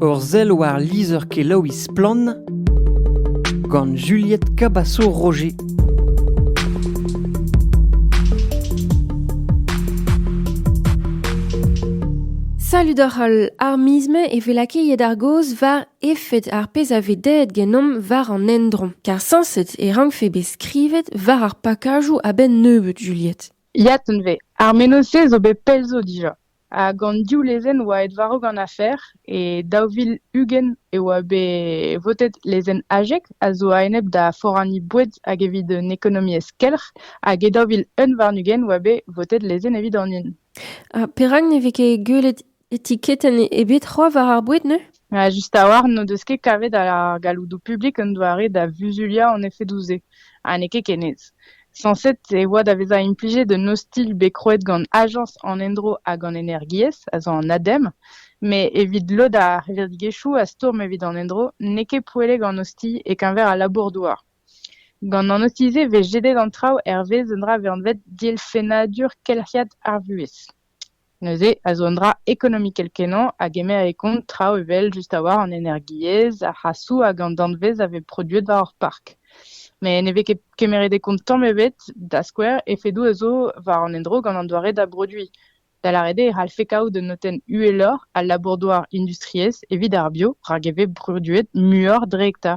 Ur zel war lizer ke Lois Plan gant Juliette Cabasso-Roger. Salut ar armisme e velakeiet ar goz var efet ar pez a vedet genom var an endron. Car sanset e rangfe beskrivet var ar pakajou a ben neubet, Juliette. Yaten ve. Ar menose zo be pelzo dija. A gant diou lezen oa et varo gant afer, e daouvil ugen e oa be votet lezen ajek, a zo a enep da forani boued hag evit un ekonomi eskelc'h, hag e daouvil un varnugen oa be votet lezen evit an in. Perag ne veke gwelet etiketen e bet c'hoa var ar boued, ne? Just a war no deus ket kavet ar galoudou publik un doare da vuzulia en efe douze. Ha ne ket kenez. Sanset e oa da veza implije de nostil be kroet gant agence an endro hag an energiez, a zo an adem, me evit lo da reverdigezhioù a storm evit an endro, ne ket poeleg an osti e kenver a labour-douar. Gant an ostize ve jedet an traoù vez un dra ve an vet dielfenadur kelc'hiad ar vuez. Neuze, a zo un dra ekonomik elkenan hag emer e kont traoù evel just a war an energiez, a c'hassou hag an danvez a ve produet war ur park. Me ne vez kemeret e kont tamm ebet da skouer e fedou a zo war an endro gant an doare da brodui. Da la rede e c'hall fekaout de noten uelor a labour-douar industriez evit ar bio rag eve produet muioc'h dre hektar.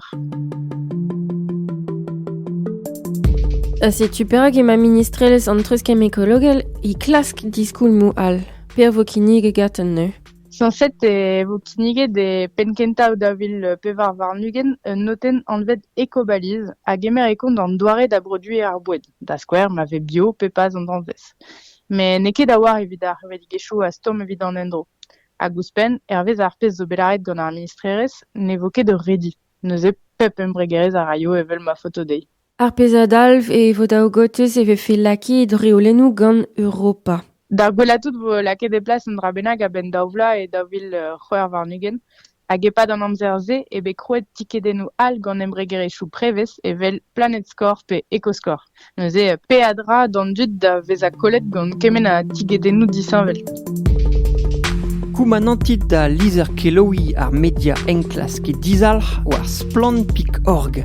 Setu perak ema ministrelez an treuskem ekologel i klask diskoul mou all. Per vo kinig gaten ne. Sanset e vo kinniget e penkentaou da vil pevar varnugen un noten an vet ekobaliz hag emer e kont an doare da brodui ar boued. Da skouer ma ve bio pepaz an danvez. Me ne ket a war evit ar reverdigezhioù a storm evit an endro. Hag ouzhpenn, vez ar pez zo belaret gant ar ministrerez, ne vo ket ur redi. Neuze pep embregerez a raio evel ma foto dei. Ar pez a dalv e vo daou gotez e ve fe laki dreolennou gant Europa. Da gwelatout vo lakaet e plas un dra bennak a ben daouvla e daouvil c'hwec'h varnugen. Hag e-pad an amzer ze e be kroet tikedennoù all gant embregerezhioù prevez evel Planet Score pe Ecoscore. Neuze pe a dra d'an dud da vez a kollet gant kemen a tikedennoù disanvel. Koumanantit da lizer ke Lois ar media enklas ket dizalc'h war splan.org.